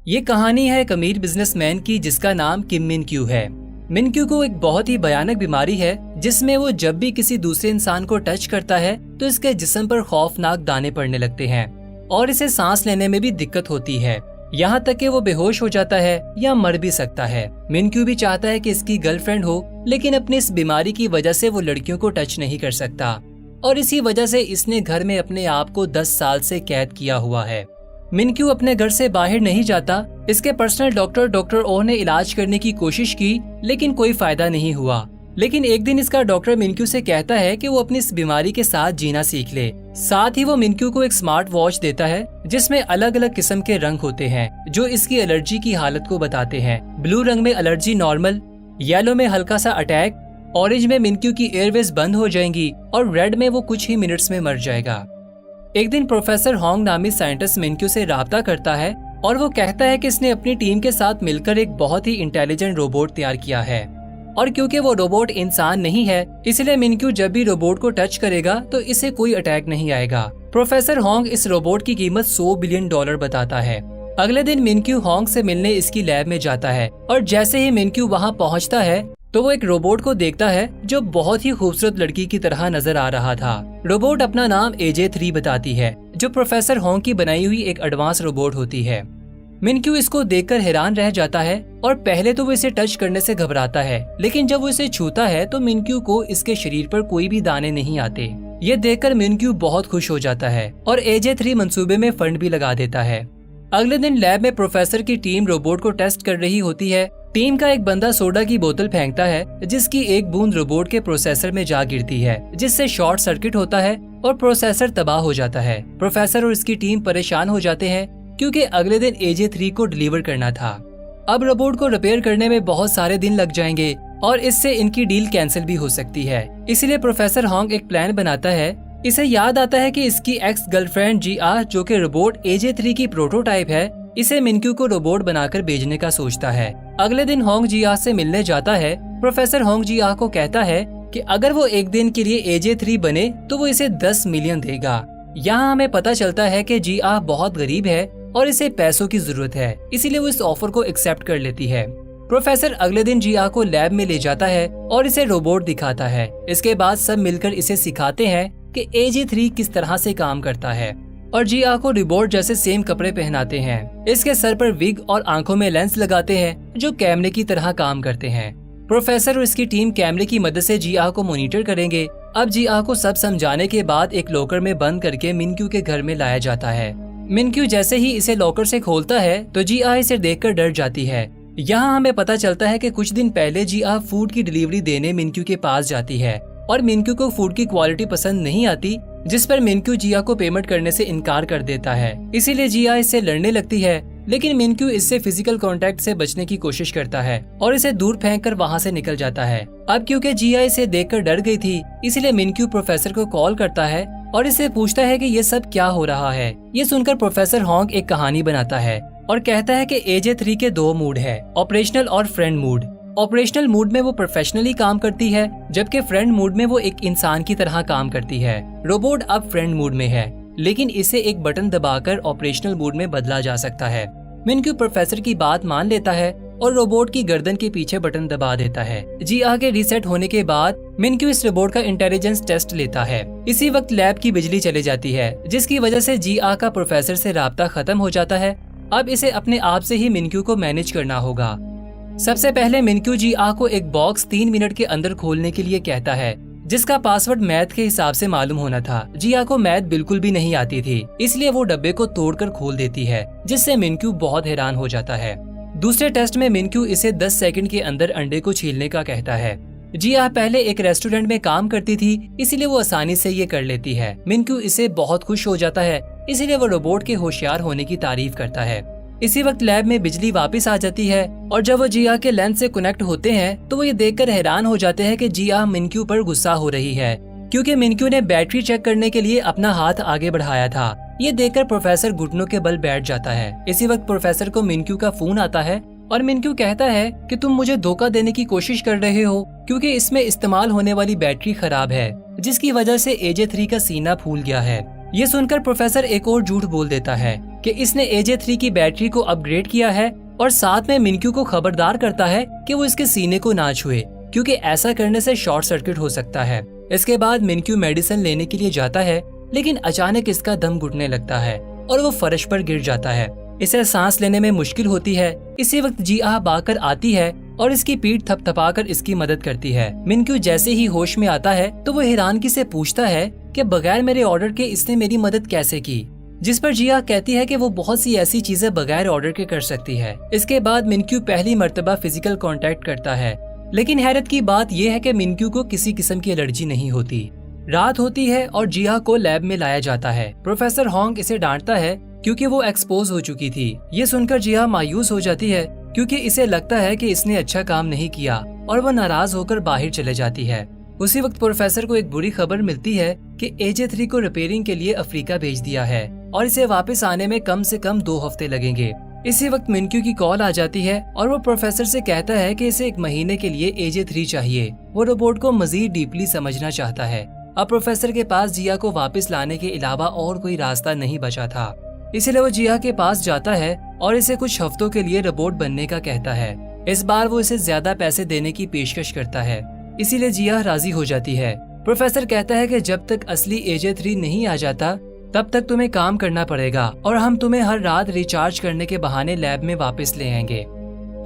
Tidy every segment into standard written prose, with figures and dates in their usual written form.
ये कहानी है एक अमीर बिजनेसमैन की जिसका नाम किम मिन क्यू है। मिन क्यू को एक बहुत ही भयानक बीमारी है जिसमें वो जब भी किसी दूसरे इंसान को टच करता है तो इसके जिस्म पर खौफनाक दाने पड़ने लगते हैं और इसे सांस लेने में भी दिक्कत होती है। यहाँ तक कि वो बेहोश हो जाता है या मर भी सकता है। मिन क्यू भी चाहता है कि इसकी गर्लफ्रेंड हो, लेकिन अपनी इस बीमारी की वजह से वो लड़कियों को टच नहीं कर सकता और इसी वजह से इसने घर में अपने आप को 10 साल से कैद किया हुआ है। मिन क्यू अपने घर से बाहर नहीं जाता। इसके पर्सनल डॉक्टर ओ ने इलाज करने की कोशिश की, लेकिन कोई फायदा नहीं हुआ। लेकिन एक दिन इसका डॉक्टर मिन क्यू से कहता है कि वो अपनी इस बीमारी के साथ जीना सीख ले। साथ ही वो मिन क्यू को एक स्मार्ट वॉच देता है जिसमें अलग अलग किस्म के रंग होते हैं जो इसकी एलर्जी की हालत को बताते हैं। ब्लू रंग में एलर्जी नॉर्मल, येलो में हल्का सा अटैक, ऑरेंज में मिन क्यू की एयरवेज बंद हो जाएंगी और रेड में वो कुछ ही मिनट्स में मर जाएगा। एक दिन प्रोफेसर होंग नामी साइंटिस्ट मिन क्यू से राब्ता करता है और वो कहता है कि इसने अपनी टीम के साथ मिलकर एक बहुत ही इंटेलिजेंट रोबोट तैयार किया है और क्योंकि वो रोबोट इंसान नहीं है इसलिए मिन क्यू जब भी रोबोट को टच करेगा तो इसे कोई अटैक नहीं आएगा। प्रोफेसर होंग इस रोबोट की कीमत $100 बिलियन बताता है। अगले दिन मिन क्यू होंग से मिलने इसकी लैब में जाता है और जैसे ही मिन क्यू वहाँ पहुँचता है तो वो एक रोबोट को देखता है जो बहुत ही खूबसूरत लड़की की तरह नजर आ रहा था। रोबोट अपना नाम AJ3 बताती है जो प्रोफेसर होंग की बनाई हुई एक एडवांस रोबोट होती है। मिन क्यू इसको देखकर हैरान रह जाता है और पहले तो वो इसे टच करने से घबराता है, लेकिन जब वो इसे छूता है तो मिन क्यू को इसके शरीर पर कोई भी दाने नहीं आते। ये देखकर मिन क्यू बहुत खुश हो जाता है और AJ3 मंसूबे में फंड भी लगा देता है। अगले दिन लैब में प्रोफेसर की टीम रोबोट को टेस्ट कर रही होती है। टीम का एक बंदा सोडा की बोतल फेंकता है जिसकी एक बूंद रोबोट के प्रोसेसर में जा गिरती है जिससे शॉर्ट सर्किट होता है और प्रोसेसर तबाह हो जाता है। प्रोफेसर और इसकी टीम परेशान हो जाते हैं क्योंकि अगले दिन AJ3 को डिलीवर करना था। अब रोबोट को रिपेयर करने में बहुत सारे दिन लग जाएंगे और इससे इनकी डील कैंसिल भी हो सकती है। इसलिए प्रोफेसर होंग एक प्लान बनाता है। इसे याद आता है कि इसकी एक्स गर्लफ्रेंड GR जो कि रोबोट AJ3 की प्रोटोटाइप है, इसे मिन क्यू को रोबोट बनाकर भेजने का सोचता है। अगले दिन होंग GR से मिलने जाता है। प्रोफेसर होंग GR को कहता है कि अगर वो एक दिन के लिए AJ3 बने तो वो इसे 10 मिलियन देगा। यहाँ हमें पता चलता है कि GR बहुत गरीब है और इसे पैसों की जरूरत है, इसीलिए वो इस ऑफर को एक्सेप्ट कर लेती है। प्रोफेसर अगले दिन GR को लैब में ले जाता है और इसे रोबोट दिखाता है। इसके बाद सब मिलकर इसे सिखाते हैं कि AJ3 किस तरह से काम करता है और GR को रोबोट जैसे सेम कपड़े पहनाते हैं। इसके सर पर विग और आंखों में लेंस लगाते हैं जो कैमरे की तरह काम करते हैं। प्रोफेसर और इसकी टीम कैमरे की मदद से GR को मॉनिटर करेंगे। अब GR को सब समझाने के बाद एक लॉकर में बंद करके मिन क्यू के घर में लाया जाता है। मिन क्यू जैसे ही इसे लॉकर से खोलता है तो GR इसे देखकर डर जाती है। यहाँ हमें पता चलता है कि कुछ दिन पहले GR फूड की डिलीवरी देने मिन क्यू के पास जाती है और मिन क्यू को फूड की क्वालिटी पसंद नहीं आती, जिस पर मिन क्यू GR को पेमेंट करने से इनकार कर देता है। इसीलिए GR इससे लड़ने लगती है, लेकिन मिन क्यू इससे फिजिकल कांटेक्ट से बचने की कोशिश करता है और इसे दूर फेंककर वहाँ से निकल जाता है। अब क्योंकि GR इसे देखकर डर गई थी, इसीलिए मिन क्यू प्रोफेसर को कॉल करता है और इसे पूछता है कि ये सब क्या हो रहा है। ये सुनकर प्रोफेसर होंग एक कहानी बनाता है और कहता है कि AJ3 के 2 मूड है, ऑपरेशनल और फ्रेंड मूड। ऑपरेशनल मूड में वो प्रोफेशनली काम करती है, जबकि फ्रेंड मूड में वो एक इंसान की तरह काम करती है। रोबोट अब फ्रेंड मूड में है, लेकिन इसे एक बटन दबाकर ऑपरेशनल मूड में बदला जा सकता है। मिन क्यू प्रोफेसर की बात मान लेता है और रोबोट की गर्दन के पीछे बटन दबा देता है। GR के रीसेट होने के बाद मिन क्यू इस रोबोट का इंटेलिजेंस टेस्ट लेता है। इसी वक्त लैब की बिजली चली जाती है, जिसकी वजह से GR का प्रोफेसर से राब्ता खत्म हो जाता है। अब इसे अपने आप से ही मिन क्यू को मैनेज करना होगा। सबसे पहले मिन क्यू GR को एक बॉक्स 3 मिनट के अंदर खोलने के लिए कहता है, जिसका पासवर्ड मैथ के हिसाब से मालूम होना था। GR को मैथ बिल्कुल भी नहीं आती थी, इसलिए वो डब्बे को तोड़कर खोल देती है, जिससे मिन क्यू बहुत हैरान हो जाता है। दूसरे टेस्ट में मिन क्यू इसे 10 सेकंड के अंदर अंडे को छीलने का कहता है। GR पहले एक रेस्टोरेंट में काम करती थी, इसीलिए वो आसानी से ये कर लेती है। मिन क्यू इससे बहुत खुश हो जाता है, इसीलिए वो रोबोट के होशियार होने की तारीफ करता है। इसी वक्त लैब में बिजली वापस आ जाती है और जब वो GR के लेंस से कनेक्ट होते हैं तो वो ये देखकर हैरान हो जाते हैं कि GR मिन क्यू पर गुस्सा हो रही है, क्योंकि मिन क्यू ने बैटरी चेक करने के लिए अपना हाथ आगे बढ़ाया था। ये देखकर प्रोफेसर घुटनों के बल बैठ जाता है। इसी वक्त प्रोफेसर को मिन क्यू का फोन आता है और मिन क्यू कहता है कि तुम मुझे धोखा देने की कोशिश कर रहे हो, क्योंकि इसमें इस्तेमाल होने वाली बैटरी खराब है, जिसकी वजह से AJ3 का सीना फूल गया है। ये सुनकर प्रोफेसर एक और झूठ बोल देता है कि इसने AJ3 की बैटरी को अपग्रेड किया है और साथ में मिनक्यू को खबरदार करता है कि वो इसके सीने को ना छुए, क्योंकि ऐसा करने से शॉर्ट सर्किट हो सकता है। इसके बाद मिनक्यू मेडिसिन लेने के लिए जाता है, लेकिन अचानक इसका दम घुटने लगता है और वो फर्श पर गिर जाता है। इसे सांस लेने में मुश्किल होती है। इसी वक्त जिया भागकर आती है और इसकी पीठ थपथपाकर इसकी मदद करती है। मिनक्यू जैसे ही होश में आता है तो वो हैरानगी से पूछता है कि बगैर मेरे ऑर्डर के इसने मेरी मदद कैसे की, जिस पर जिया कहती है कि वो बहुत सी ऐसी चीजें बगैर ऑर्डर के कर सकती है। इसके बाद मिनक्यू पहली मर्तबा फिजिकल कांटेक्ट करता है, लेकिन हैरत की बात यह है कि मिनक्यू को किसी किस्म की एलर्जी नहीं होती। रात होती है और जिया को लैब में लाया जाता है। प्रोफेसर होंग इसे डांटता है क्योंकि वो एक्सपोज हो चुकी थी। ये सुनकर जिया मायूस हो जाती है क्योंकि इसे लगता है कि इसने अच्छा काम नहीं किया और वो नाराज होकर बाहर चले जाती है। उसी वक्त प्रोफेसर को एक बुरी खबर मिलती है कि AJ3 को रिपेयरिंग के लिए अफ्रीका भेज दिया है और इसे वापस आने में कम से कम 2 हफ्ते लगेंगे। इसी वक्त मिनक्यू की कॉल आ जाती है और वो प्रोफेसर से कहता है कि इसे 1 महीने के लिए AJ3 चाहिए। वो रोबोट को मजीद डीपली समझना चाहता है। अब प्रोफेसर के पास जिया को वापस लाने के अलावा और कोई रास्ता नहीं बचा था, इसलिए वो जिया के पास जाता है और इसे कुछ हफ्तों के लिए रोबोट बनने का कहता है। इस बार वो इसे ज्यादा पैसे देने की पेशकश करता है, इसीलिए जिया राजी हो जाती है। प्रोफेसर कहता है कि जब तक असली AJ3 नहीं आ जाता तब तक तुम्हें काम करना पड़ेगा और हम तुम्हें हर रात रिचार्ज करने के बहाने लैब में वापस ले आएंगे।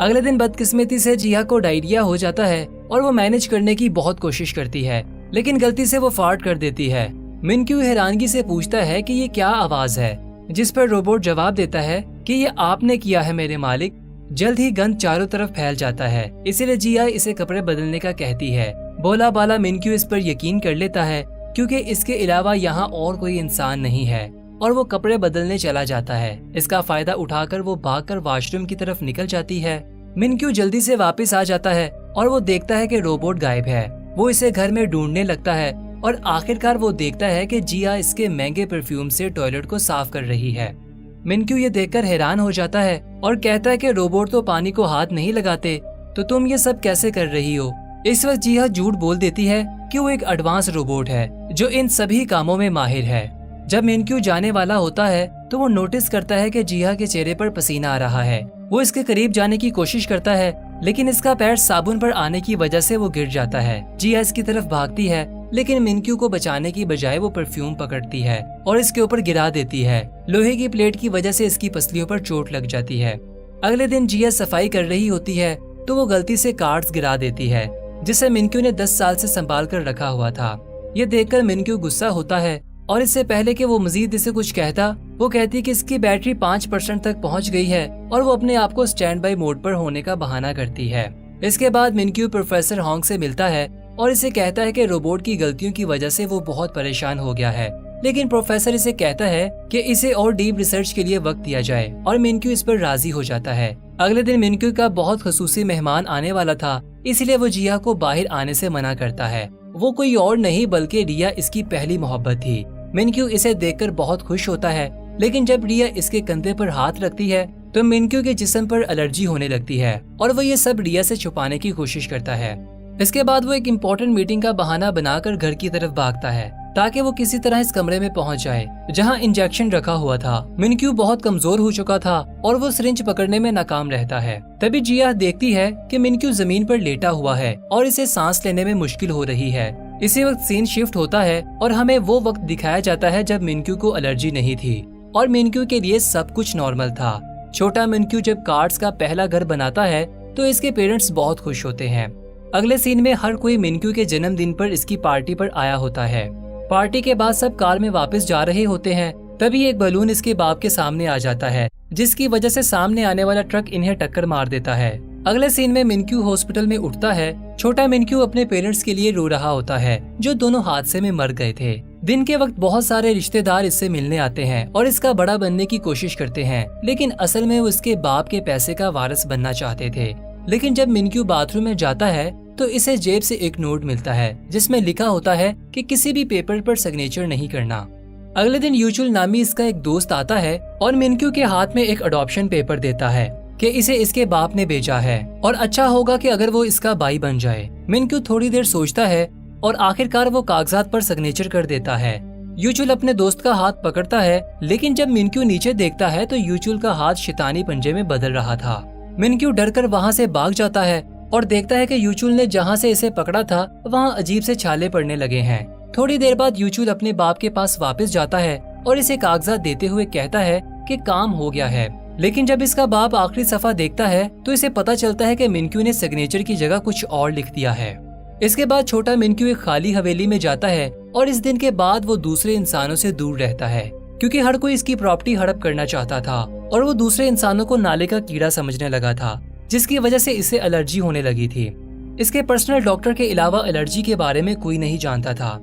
अगले दिन बदकिस्मती से जिया को डायरिया हो जाता है और वो मैनेज करने की बहुत कोशिश करती है, लेकिन गलती से वो फार्ट कर देती है। मिनक्यू हैरानगी से पूछता है कि ये क्या आवाज है, जिस पर रोबोट जवाब देता है कि ये आपने किया है मेरे मालिक। जल्द ही गंध चारों तरफ फैल जाता है, इसीलिए जिया इसे कपड़े बदलने का कहती है। बोला बाला मिनक्यू इस पर यकीन कर लेता है क्योंकि इसके अलावा यहाँ और कोई इंसान नहीं है और वो कपड़े बदलने चला जाता है। इसका फायदा उठाकर वो भागकर वॉशरूम की तरफ निकल जाती है। मिनक्यू जल्दी से वापस आ जाता है और वो देखता है कि रोबोट गायब है। वो इसे घर में ढूंढने लगता है और आखिरकार वो देखता है कि जिया इसके महंगे परफ्यूम से टॉयलेट को साफ कर रही है। मिनक्यू ये देखकर हैरान हो जाता है और कहता है कि रोबोट तो पानी को हाथ नहीं लगाते, तो तुम ये सब कैसे कर रही हो। इस वक्त जिया झूठ बोल देती है कि वो एक एडवांस रोबोट है जो इन सभी कामों में माहिर है। जब मिनक्यू जाने वाला होता है तो वो नोटिस करता है कि जिया के चेहरे पर पसीना आ रहा है। वो इसके करीब जाने की कोशिश करता है, लेकिन इसका पैर साबुन पर आने की वजह से वो गिर जाता है। जिया इसकी तरफ भागती है, लेकिन मिनक्यू को बचाने की बजाय वो परफ्यूम पकड़ती है और इसके ऊपर गिरा देती है। लोहे की प्लेट की वजह से इसकी पसलियों पर चोट लग जाती है। अगले दिन जिया सफाई कर रही होती है तो वो गलती से कार्ड्स गिरा देती है, जिसे मिनक्यू ने 10 साल से संभाल कर रखा हुआ था। ये देखकर मिनक्यू गुस्सा होता है और इससे पहले कि वो मजीद इसे कुछ कहता, वो कहती कि इसकी बैटरी 5% तक पहुंच गई है और वो अपने आप को स्टैंड बाई मोड पर होने का बहाना करती है। इसके बाद मिनक्यू प्रोफेसर होंग से मिलता है और इसे कहता है कि रोबोट की गलतियों की वजह से वो बहुत परेशान हो गया है, लेकिन प्रोफेसर इसे कहता है कि इसे और डीप रिसर्च के लिए वक्त दिया जाए और मिनक्यू इस पर राजी हो जाता है। अगले दिन मिनक्यू का बहुत खसूसी मेहमान आने वाला था, इसलिए वो जिया को बाहर आने से मना करता है। वो कोई और नहीं बल्कि रिया इसकी पहली मोहब्बत थी। मिनक्यू इसे देखकर बहुत खुश होता है, लेकिन जब रिया इसके कंधे पर हाथ रखती है तो मिनक्यू के जिस्म पर एलर्जी होने लगती है और वो ये सब रिया से छुपाने की कोशिश करता है। इसके बाद वो एक इम्पोर्टेंट मीटिंग का बहाना बनाकर घर की तरफ भागता है ताकि वो किसी तरह इस कमरे में पहुंच जाए जहां इंजेक्शन रखा हुआ था। मिनक्यू बहुत कमजोर हो चुका था और वो सिरिंज पकड़ने में नाकाम रहता है। तभी जिया देखती है कि मिनक्यू जमीन पर लेटा हुआ है और इसे सांस लेने में मुश्किल हो रही है। इसी वक्त सीन शिफ्ट होता है और हमें वो वक्त दिखाया जाता है जब मिनक्यू को एलर्जी नहीं थी और मिनक्यू के लिए सब कुछ नॉर्मल था। छोटा मिनक्यू जब कार्ड्स का पहला घर बनाता है तो इसके पेरेंट्स बहुत खुश होते हैं। अगले सीन में हर कोई मिनक्यू के जन्मदिन पर इसकी पार्टी पर आया होता है। पार्टी के बाद सब कार में वापस जा रहे होते हैं, तभी एक बलून इसके बाप के सामने आ जाता है, जिसकी वजह से सामने आने वाला ट्रक इन्हें टक्कर मार देता है। अगले सीन में मिनक्यू हॉस्पिटल में उठता है। छोटा मिनक्यू अपने पेरेंट्स के लिए रो रहा होता है जो दोनों हादसे में मर गए थे। दिन के वक्त बहुत सारे रिश्तेदार इससे मिलने आते हैं और इसका बड़ा बनने की कोशिश करते हैं, लेकिन असल में वो इसके बाप के पैसे का वारिस बनना चाहते थे। लेकिन जब मिनक्यू बाथरूम में जाता है तो इसे जेब से एक नोट मिलता है जिसमें लिखा होता है कि किसी भी पेपर पर सिग्नेचर नहीं करना। अगले दिन यूचुल नामी इसका एक दोस्त आता है और मिनक्यू के हाथ में एक अडॉप्शन पेपर देता है कि इसे इसके बाप ने भेजा है और अच्छा होगा कि अगर वो इसका भाई बन जाए। मिनक्यू थोड़ी देर सोचता है और आखिरकार वो कागजात पर सिग्नेचर कर देता है। यूचुल अपने दोस्त का हाथ पकड़ता है, लेकिन जब मिनक्यू नीचे देखता है तो यूचुल का हाथ शैतानी पंजे में बदल रहा था। मिनक्यू डरकर वहाँ से भाग जाता है और देखता है कि यूचुल ने जहाँ से इसे पकड़ा था वहाँ अजीब से छाले पड़ने लगे हैं। थोड़ी देर बाद यूचुल अपने बाप के पास वापस जाता है और इसे कागजात देते हुए कहता है कि काम हो गया है। लेकिन जब इसका बाप आखिरी सफा देखता है तो इसे पता चलता है कि मिनक्यू ने सिग्नेचर की जगह कुछ और लिख दिया है। इसके बाद छोटा मिनक्यू एक खाली हवेली में जाता है और इस दिन के बाद वो दूसरे इंसानों से दूर रहता है, क्योंकि हर कोई इसकी प्रॉपर्टी हड़प करना चाहता था और वो दूसरे इंसानों को नाले का कीड़ा समझने लगा था, जिसकी वजह से इसे एलर्जी होने लगी थी। इसके पर्सनल डॉक्टर के अलावा एलर्जी के बारे में कोई नहीं जानता था।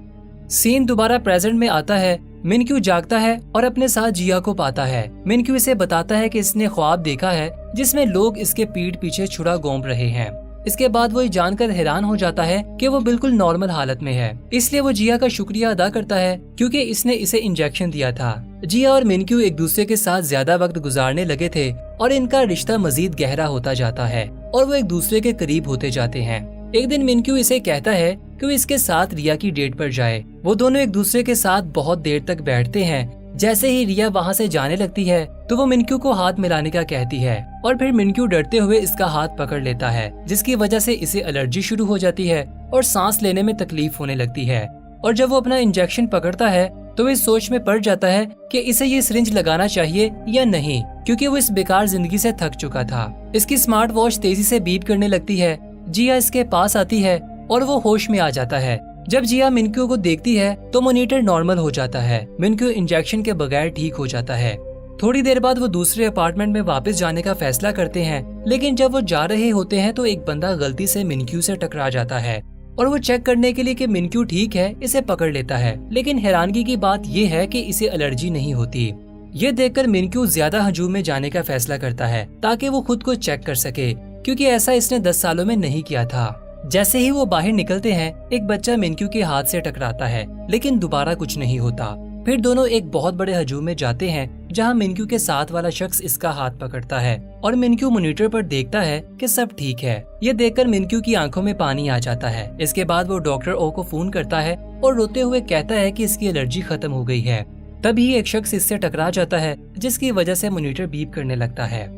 सीन दोबारा प्रेजेंट में आता है। मिनक्यू जागता है और अपने साथ जिया को पाता है। मिनक्यू इसे बताता है कि इसने ख्वाब देखा है जिसमें लोग इसके पीठ पीछे छुरा घोंप रहे हैं। इसके बाद वो ये जानकर हैरान हो जाता है कि वो बिल्कुल नॉर्मल हालत में है। इसलिए वो जिया का शुक्रिया अदा करता है क्योंकि इसने इसे इंजेक्शन दिया था। जिया और मिनक्यू एक दूसरे के साथ ज्यादा वक्त गुजारने लगे थे और इनका रिश्ता मजीद गहरा होता जाता है और वो एक दूसरे के करीब होते जाते हैं। एक दिन मिनक्यू इसे कहता है कि वो इसके साथ रिया की डेट पर जाए। वो दोनों एक दूसरे के साथ बहुत देर तक बैठते हैं। जैसे ही रिया वहाँ से जाने लगती है तो वो मिनक्यू को हाथ मिलाने का कहती है और फिर मिनक्यू डरते हुए इसका हाथ पकड़ लेता है, जिसकी वजह से इसे एलर्जी शुरू हो जाती है और सांस लेने में तकलीफ होने लगती है। और जब वो अपना इंजेक्शन पकड़ता है तो वो इस सोच में पड़ जाता है कि इसे ये सिरिंज लगाना चाहिए या नहीं, क्योंकि वो इस बेकार जिंदगी से थक चुका था। इसकी स्मार्ट वॉच तेजी से बीप करने लगती है। जिया इसके पास आती है और वो होश में आ जाता है। जब जिया मिनक्यू को देखती है तो मॉनिटर नॉर्मल हो जाता है। मिनक्यू इंजेक्शन के बगैर ठीक हो जाता है। थोड़ी देर बाद वो दूसरे अपार्टमेंट में वापस जाने का फैसला करते हैं, लेकिन जब वो जा रहे होते हैं तो एक बंदा गलती से मिनक्यू से टकरा जाता है और वो चेक करने के लिए कि मिनक्यू ठीक है इसे पकड़ लेता है। लेकिन हैरानगी की बात ये है कि इसे एलर्जी नहीं होती। ये देखकर मिनक्यू ज्यादा हजूम में जाने का फैसला करता है ताकि वो खुद को चेक कर सके, क्योंकि ऐसा इसने 10 सालों में नहीं किया था। जैसे ही वो बाहर निकलते हैं एक बच्चा मिनक्यू के हाथ से टकराता है, लेकिन दोबारा कुछ नहीं होता। फिर दोनों एक बहुत बड़े हजूम में जाते हैं जहां मिनक्यू के साथ वाला शख्स इसका हाथ पकड़ता है और मिनक्यू मॉनिटर पर देखता है कि सब ठीक है। ये देखकर मिनक्यू की आंखों में पानी आ जाता है। इसके बाद वो डॉक्टर ओ को फोन करता है और रोते हुए कहता है कि इसकी एलर्जी खत्म हो गई है। तभी एक शख्स इससे टकरा जाता है, जिसकी वजह से मॉनिटर बीप करने लगता है।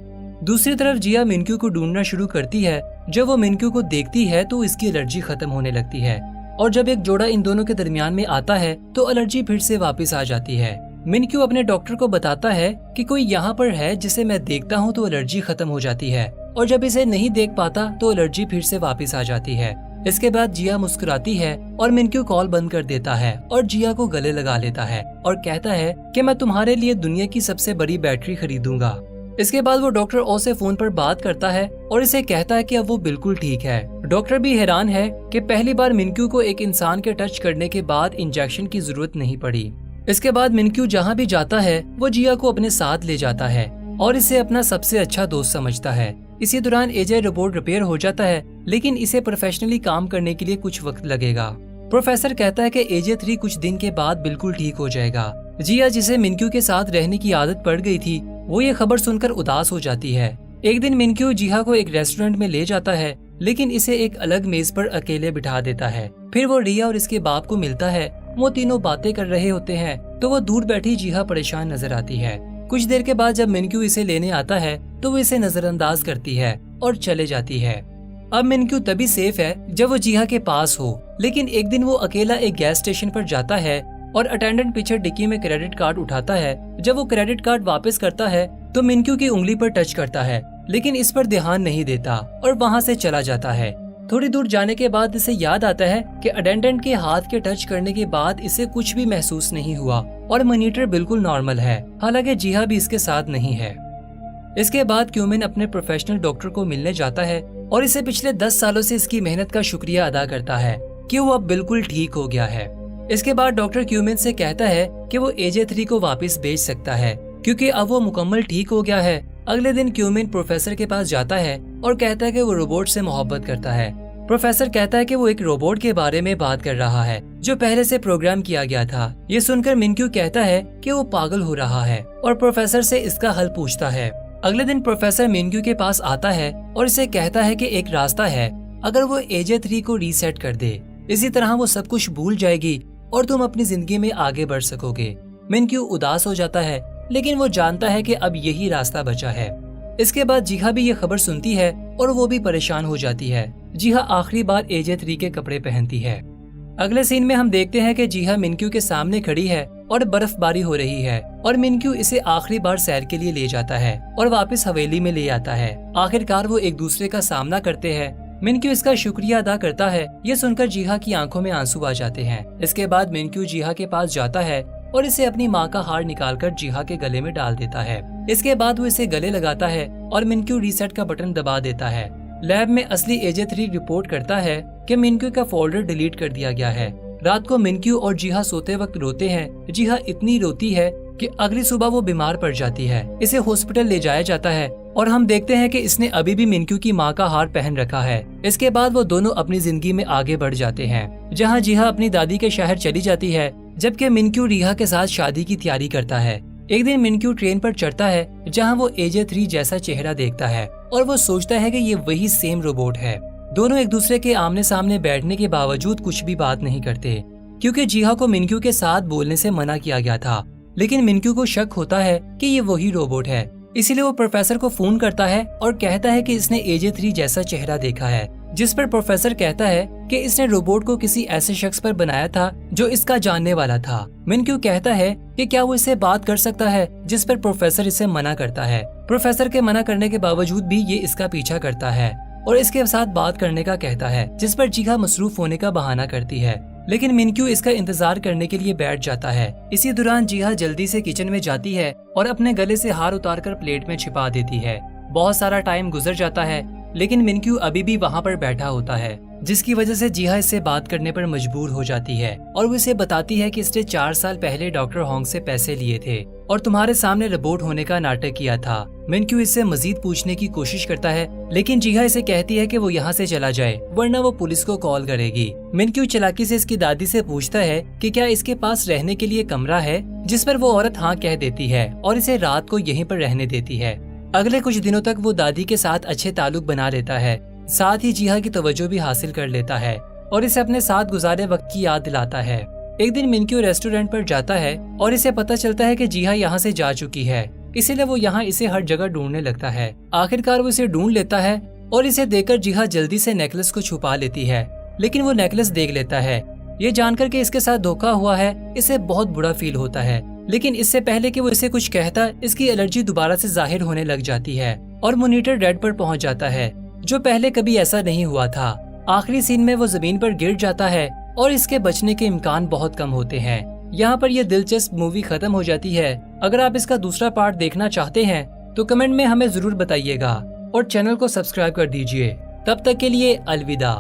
दूसरी तरफ जिया मिनक्यू को ढूंढना शुरू करती है। जब वो मिनक्यू को देखती है तो इसकी एलर्जी खत्म होने लगती है और जब एक जोड़ा इन दोनों के दरमियान में आता है तो एलर्जी फिर से वापस आ जाती है। मिनक्यू अपने डॉक्टर को बताता है कि कोई यहाँ पर है जिसे मैं देखता हूँ तो एलर्जी खत्म हो जाती है, और जब इसे नहीं देख पाता तो एलर्जी फिर से वापस आ जाती है। इसके बाद जिया मुस्कुराती है और मिनक्यू कॉल बंद कर देता है और जिया को गले लगा लेता है और कहता है कि मैं तुम्हारे लिए दुनिया की सबसे बड़ी बैटरी खरीदूंगा। इसके बाद वो डॉक्टर ओ से फोन पर बात करता है और इसे कहता है कि अब वो बिल्कुल ठीक है। डॉक्टर भी हैरान है कि पहली बार मिनक्यू को एक इंसान के टच करने के बाद इंजेक्शन की जरूरत नहीं पड़ी। इसके बाद मिनक्यू जहाँ भी जाता है वो जिया को अपने साथ ले जाता है और इसे अपना सबसे अच्छा दोस्त समझता है। इसी दौरान एजे रोबोट रिपेयर हो जाता है, लेकिन इसे प्रोफेशनली काम करने के लिए कुछ वक्त लगेगा। प्रोफेसर कहता है कि एजे 3 कुछ दिन के बाद बिल्कुल ठीक हो जाएगा। जिया, जिसे मिनक्यू के साथ रहने की आदत पड़ गई थी, वो ये खबर सुनकर उदास हो जाती है। एक दिन मिनक्यू जिया को एक रेस्टोरेंट में ले जाता है, लेकिन इसे एक अलग मेज पर अकेले बिठा देता है। फिर वो रिया और इसके बाप को मिलता है। वो तीनों बातें कर रहे होते हैं तो वो दूर बैठी जिया परेशान नजर आती है। कुछ देर के बाद जब मिनक्यू इसे लेने आता है तो वो इसे नजरअंदाज करती है और चले जाती है। अब मिनक्यू तभी सेफ है जब वो जिया के पास हो, लेकिन एक दिन वो अकेला एक गैस स्टेशन पर जाता है और अटेंडेंट पीछे डिक्की में क्रेडिट कार्ड उठाता है। जब वो क्रेडिट कार्ड वापस करता है तो मिनक्यू की उंगली पर टच करता है, लेकिन इस पर ध्यान नहीं देता और वहाँ से चला जाता है। थोड़ी दूर जाने के बाद इसे याद आता है कि अटेंडेंट के हाथ के टच करने के बाद इसे कुछ भी महसूस नहीं हुआ और मॉनिटर बिल्कुल नॉर्मल है, हालांकि जिया भी इसके साथ नहीं है। इसके बाद क्यूमिन अपने प्रोफेशनल डॉक्टर को मिलने जाता है और इसे पिछले 10 सालों से इसकी मेहनत का शुक्रिया अदा करता है कि वो अब बिल्कुल ठीक हो गया है। इसके बाद डॉक्टर क्यूमिन से कहता है कि वो एजे 3 को वापस भेज सकता है क्योंकि अब वो मुकम्मल ठीक हो गया है। अगले दिन क्यूमिन प्रोफेसर के पास जाता है और कहता है कि वो रोबोट से मोहब्बत करता है। प्रोफेसर कहता है कि वो एक रोबोट के बारे में बात कर रहा है जो पहले से प्रोग्राम किया गया था। ये सुनकर मिनक्यू कहता है कि वो पागल हो रहा है और प्रोफेसर से इसका हल पूछता है। अगले दिन प्रोफेसर मिनक्यू के पास आता है और इसे कहता है कि एक रास्ता है, अगर वो एजे 3 को रीसेट कर दे, इसी तरह वो सब कुछ भूल जाएगी और तुम अपनी जिंदगी में आगे बढ़ सकोगे। मिनक्यू उदास हो जाता है, लेकिन वो जानता है कि अब यही रास्ता बचा है। इसके बाद जीहा भी ये खबर सुनती है और वो भी परेशान हो जाती है। जीहा आखिरी बार AJ3 के कपड़े पहनती है। अगले सीन में हम देखते हैं कि जीहा मिनक्यू के सामने खड़ी है और बर्फबारी हो रही है और मिनक्यू इसे आखिरी बार सैर के लिए ले जाता है और वापस हवेली में ले आता है। आखिरकार वो एक दूसरे का सामना करते हैं। मिनक्यू इसका शुक्रिया अदा करता है। ये सुनकर जीहा की आंखों में आंसू आ जाते हैं। इसके बाद मिनक्यू जीहा के पास जाता है और इसे अपनी माँ का हार निकालकर जीहा के गले में डाल देता है। इसके बाद वो इसे गले लगाता है और मिनक्यू रीसेट का बटन दबा देता है। लैब में असली AJ3 रिपोर्ट करता है कि मिनक्यू का फोल्डर डिलीट कर दिया गया है। रात को मिनक्यू और जीहा सोते वक्त रोते हैं। जीहा इतनी रोती है कि अगली सुबह वो बीमार पड़ जाती है। इसे हॉस्पिटल ले जाया जाता है और हम देखते हैं कि इसने अभी भी मिनक्यू की माँ का हार पहन रखा है। इसके बाद वो दोनों अपनी जिंदगी में आगे बढ़ जाते हैं, जहाँ जीहा अपनी दादी के शहर चली जाती है, जबकि मिनक्यू रिहा के साथ शादी की तैयारी करता है। एक दिन मिनक्यू ट्रेन पर चढ़ता है, जहाँ वो AJ3 जैसा चेहरा देखता है और वो सोचता है कि ये वही सेम रोबोट है। दोनों एक दूसरे के आमने सामने बैठने के बावजूद कुछ भी बात नहीं करते, क्योंकि जीहा को मिनक्यू के साथ बोलने से मना किया गया था। लेकिन मिनक्यू को शक होता है कि ये वही रोबोट है, इसीलिए वो प्रोफेसर को फोन करता है और कहता है कि इसने AJ3 जैसा चेहरा देखा है। जिस पर प्रोफेसर कहता है कि इसने रोबोट को किसी ऐसे शख्स पर बनाया था जो इसका जानने वाला था। मिनक्यू कहता है कि क्या वो इससे बात कर सकता है, जिस पर प्रोफेसर इसे मना करता है। प्रोफेसर के मना करने के बावजूद भी ये इसका पीछा करता है और इसके साथ बात करने का कहता है, जिस पर जीहा मसरूफ होने का बहाना करती है। लेकिन मिनक्यू इसका इंतजार करने के लिए बैठ जाता है। इसी दौरान जीहा जल्दी से किचन में जाती है और अपने गले से हार उतारकर प्लेट में छिपा देती है। बहुत सारा टाइम गुजर जाता है, लेकिन मिनक्यू अभी भी वहाँ पर बैठा होता है, जिसकी वजह से जीहा इससे बात करने पर मजबूर हो जाती है और वो इसे बताती है कि इसने 4 साल पहले डॉक्टर होंग से पैसे लिए थे और तुम्हारे सामने रोबोट होने का नाटक किया था। मिनक्यू इससे मजीद पूछने की कोशिश करता है, लेकिन जीहा इसे कहती है कि वो यहाँ से चला जाए, वरना वो पुलिस को कॉल करेगी। मिनक्यू चालाकी से इसकी दादी से पूछता है कि क्या इसके पास रहने के लिए कमरा है, जिस पर वो औरत हाँ कह देती है और इसे रात को यहीं पर रहने देती है। अगले कुछ दिनों तक वो दादी के साथ अच्छे ताल्लुक बना लेता है, साथ ही जीहा की तवज्जो भी हासिल कर लेता है और इसे अपने साथ गुजारे वक्त की याद दिलाता है। एक दिन मिनक्यू रेस्टोरेंट पर जाता है और इसे पता चलता है कि जीहा यहाँ से जा चुकी है, इसीलिए वो यहाँ इसे हर जगह ढूंढने लगता है। आखिरकार वो इसे ढूंढ लेता है और इसे देखकर जीहा जल्दी से नेकलेस को छुपा लेती है, लेकिन वो नेकलेस देख लेता है। ये जानकर के इसके साथ धोखा हुआ है, इसे बहुत बुरा फील होता है, लेकिन इससे पहले कि वो इसे कुछ कहता, इसकी एलर्जी दोबारा से जाहिर होने लग जाती है और मॉनिटर डेड पर पहुंच जाता है, जो पहले कभी ऐसा नहीं हुआ था। आखिरी सीन में वो जमीन पर गिर जाता है और इसके बचने के इम्कान बहुत कम होते हैं। यहाँ पर यह दिलचस्प मूवी खत्म हो जाती है। अगर आप इसका दूसरा पार्ट देखना चाहते हैं तो कमेंट में हमें जरूर बताइएगा और चैनल को सब्सक्राइब कर दीजिए। तब तक के लिए अलविदा।